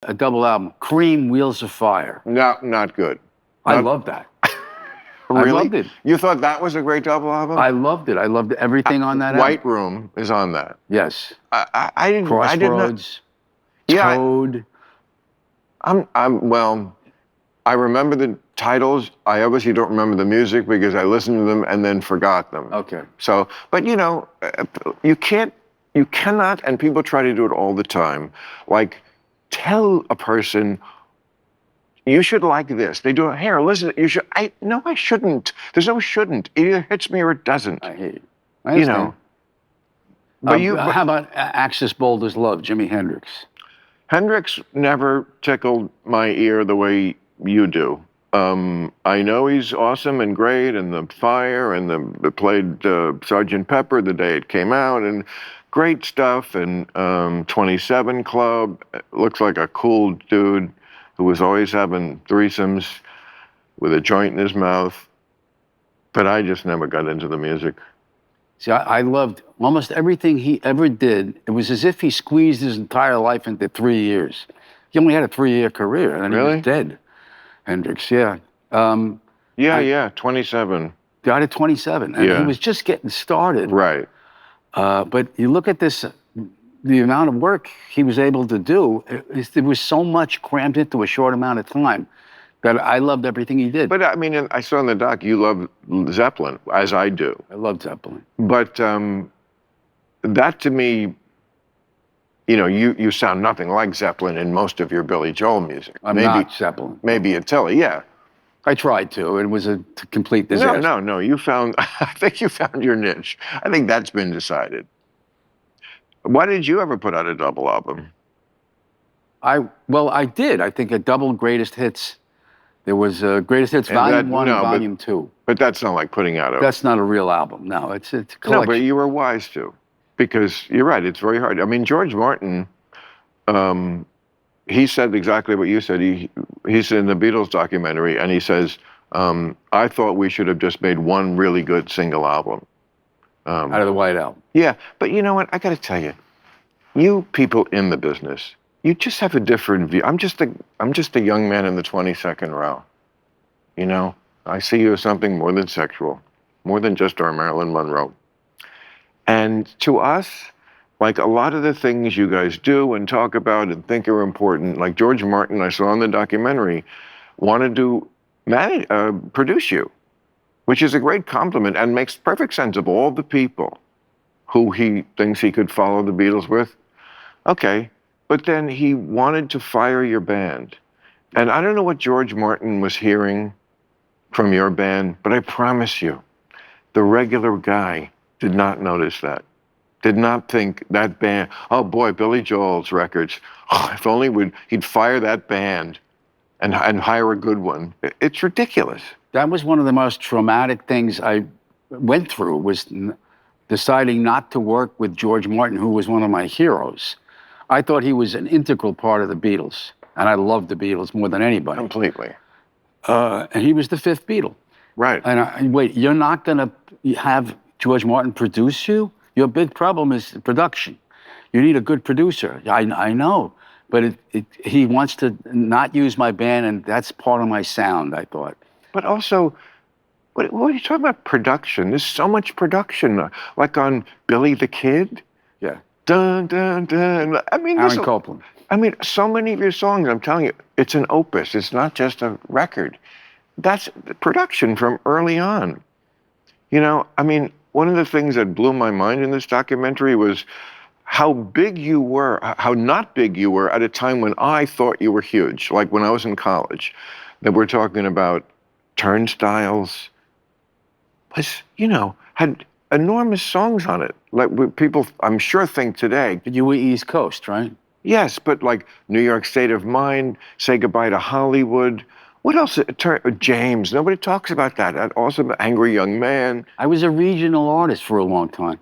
a double album, Cream, Wheels of Fire. No, not good. I love that. Really? I loved it. You thought that was a great double album? I loved it. I loved everything on that White album. Room is on that. Yes. I didn't. Crossroads. Yeah, Toad. Well, I remember the titles. I obviously don't remember the music because I listened to them and then forgot them. Okay. So, but you cannot, and people try to do it all the time, like tell a person, you should like this. They do it, here, listen, you should, no, I shouldn't. There's no shouldn't. It either hits me or it doesn't. I hate it. I understand. But how about Axis Bold as Love, Jimi Hendrix? Hendrix never tickled my ear the way you do. I know he's awesome and great, and the Fire, and played Sgt. Pepper the day it came out, and great stuff. And 27 Club looks like a cool dude who was always having threesomes with a joint in his mouth. But I just never got into the music. See, I loved almost everything he ever did. It was as if he squeezed his entire life into 3 years. He only had a 3-year career, and then he was dead. Hendrix, yeah. 27. Died at 27, and he was just getting started. Right. But you look at this, the amount of work he was able to do, there was so much crammed into a short amount of time that I loved everything he did. But I mean, I saw in the doc, you love Zeppelin, as I do. I love Zeppelin. But that to me, you sound nothing like Zeppelin in most of your Billy Joel music. I'm not Zeppelin. Maybe Attila, yeah. I tried to. It was a complete disaster. No. I think you found your niche. I think that's been decided. Why did you ever put out a double album? I did. I think a double greatest hits. There was Greatest Hits Volume 1 and Volume 2. But that's not like putting out That's not a real album. No, it's a collection. No, but you were wise to. Because you're right, it's very hard. I mean, George Martin, he said exactly what you said. He's in the Beatles documentary, and he says, I thought we should have just made one really good single album. Out of the White Album. Yeah, but you know what? I got to tell you, you people in the business, you just have a different view. I'm just a young man in the 22nd row. I see you as something more than sexual, more than just our Marilyn Monroe. And to us, like a lot of the things you guys do and talk about and think are important, like George Martin, I saw in the documentary, wanted to produce you, which is a great compliment and makes perfect sense of all the people who he thinks he could follow the Beatles with. Okay. But then he wanted to fire your band. And I don't know what George Martin was hearing from your band, but I promise you, the regular guy did not notice that. Did not think that band, oh boy, Billy Joel's records, if only he'd fire that band and hire a good one. It's ridiculous. That was one of the most traumatic things I went through, was deciding not to work with George Martin, who was one of my heroes. I thought he was an integral part of the Beatles, and I loved the Beatles more than anybody. Completely. And he was the fifth Beatle. Right. And wait, you're not going to have George Martin produce you? Your big problem is production. You need a good producer. I know, but he wants to not use my band, and that's part of my sound, I thought. But also, what are you talking about production? There's so much production, like on Billy the Kid. Yeah. Dun, dun, dun. I mean, Aaron Copland. I mean, so many of your songs, I'm telling you, it's an opus. It's not just a record. That's production from early on. I mean, one of the things that blew my mind in this documentary was how big you were, how not big you were at a time when I thought you were huge, like when I was in college, that we're talking about Turnstiles, was, had enormous songs on it. Like people, I'm sure, think today. But you were East Coast, right? Yes, but like New York State of Mind, Say Goodbye to Hollywood. What else? James. Nobody talks about that. That awesome Angry Young Man. I was a regional artist for a long time.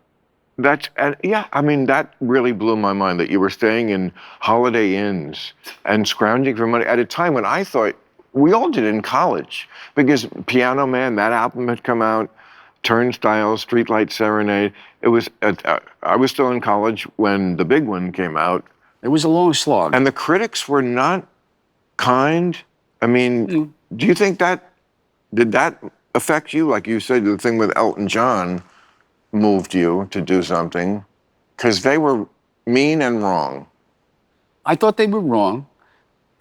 I mean, that really blew my mind, that you were staying in Holiday Inns and scrounging for money at a time when I thought we all did in college, because Piano Man, that album had come out, Turnstiles, Streetlight Serenade. It was, I was still in college when the big one came out. It was a long slog. And the critics were not kind. I mean, do you think did that affect you? Like you said, the thing with Elton John moved you to do something, because they were mean and wrong. I thought they were wrong.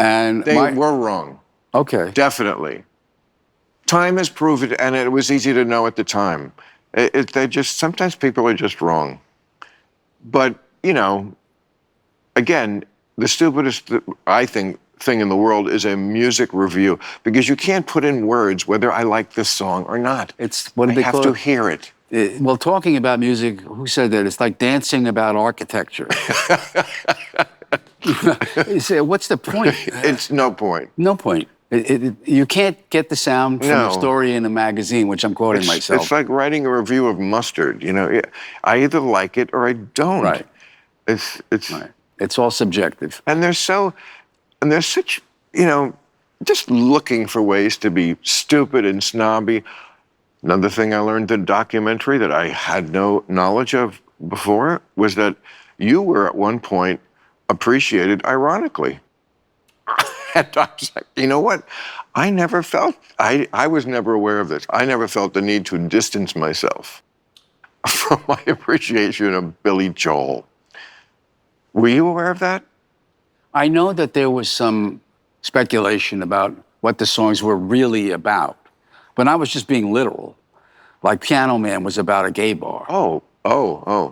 And They were wrong. Okay. Definitely. Time has proved it, and it was easy to know at the time. Sometimes people are just wrong. But, you know, again, the stupidest, I think, thing in the world is a music review, because you can't put in words whether I like this song or not. What do they have call to it? hear it. Well, talking about music, who said that? It's like dancing about architecture. You say, what's the point? It's no point. No point. You can't get the sound from a story in a magazine, which I'm quoting myself. It's like writing a review of mustard. You know, I either like it or I don't. Right. It's all subjective. And they're such, you know, just looking for ways to be stupid and snobby. Another thing I learned in the documentary that I had no knowledge of before was that you were at one point appreciated ironically. And I was like, you know what? I was never aware of this. I never felt the need to distance myself from my appreciation of Billy Joel. Were you aware of that? I know that there was some speculation about what the songs were really about, but I was just being literal. Like Piano Man was about a gay bar. Oh.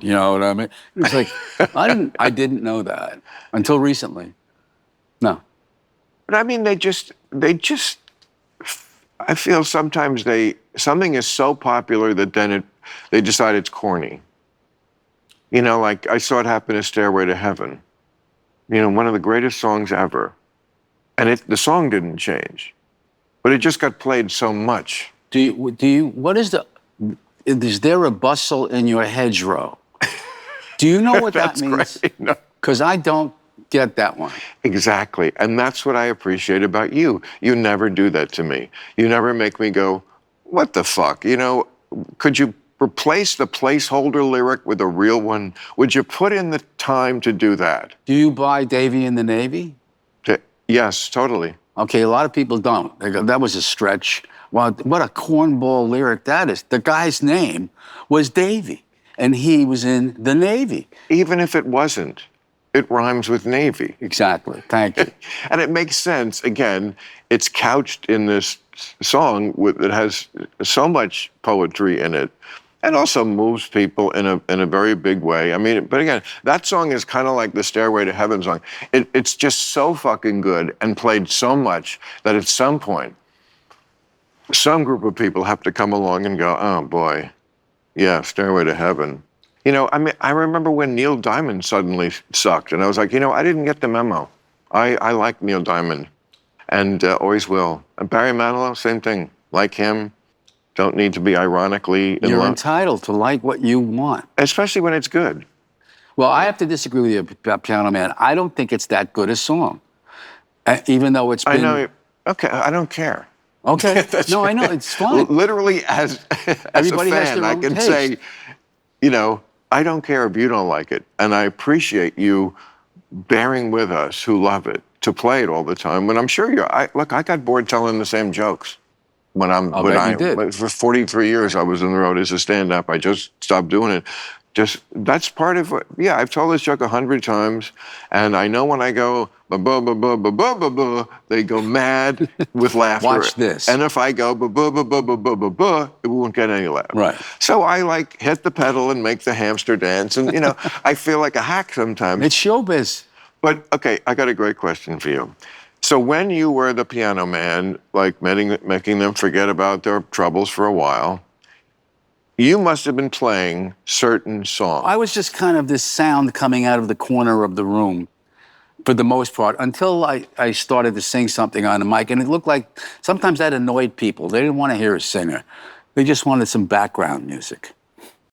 You know what I mean? It was like, I didn't know that until recently. No. But I mean, I feel sometimes something is so popular that then they decide it's corny. You know, like I saw it happen in Stairway to Heaven. You know, one of the greatest songs ever. And the song didn't change, but it just got played so much. Is there a bustle in your hedgerow? Do you know what that means? Because I don't get that one. Exactly. And that's what I appreciate about you. You never do that to me. You never make me go, what the fuck? You know, could you replace the placeholder lyric with a real one? Would you put in the time to do that? Do you buy Davy in the Navy? Yes, totally. Okay, a lot of people don't. They go, that was a stretch. Well, what a cornball lyric that is. The guy's name was Davy, and he was in the Navy. Even if it wasn't, it rhymes with Navy. Exactly. Thank you. And it makes sense. Again, it's couched in this song that has so much poetry in it, and also moves people in a very big way. I mean, but again, that song is kind of like the Stairway to Heaven song. It's just so fucking good and played so much that at some point, some group of people have to come along and go, oh boy, yeah, Stairway to Heaven. You know, I mean, I remember when Neil Diamond suddenly sucked, and I was like, you know, I didn't get the memo. I like Neil Diamond, and always will. And Barry Manilow, same thing. Like him, don't need to be ironically in love. You're entitled to like what you want. Especially when it's good. Well, I have to disagree with you about Piano Man. I don't think it's that good a song, even though it's been... I know. Okay, I don't care. Okay. No, I know. It's fine. Literally, as Everybody a has fan, their I own can taste. say, you know, I don't care if you don't like it. And I appreciate you bearing with us who love it to play it all the time. When I'm sure look, I got bored telling the same jokes. You did. For 43 years, I was on the road as a stand-up. I just stopped doing it. That's part of what, yeah, I've told this joke 100 times, and I know when I go, ba-ba-ba-ba-ba-ba-ba-ba, they go mad with laughter. Watch this. And if I go, ba-ba-ba-ba-ba-ba-ba, it won't get any laugh. Right. So I like hit the pedal and make the hamster dance, and you know, I feel like a hack sometimes. It's showbiz. But okay, I got a great question for you. So when you were the Piano Man, like making them forget about their troubles for a while, you must have been playing certain songs. I was just kind of this sound coming out of the corner of the room for the most part, until I started to sing something on the mic, and it looked like sometimes that annoyed people. They didn't want to hear a singer. They just wanted some background music.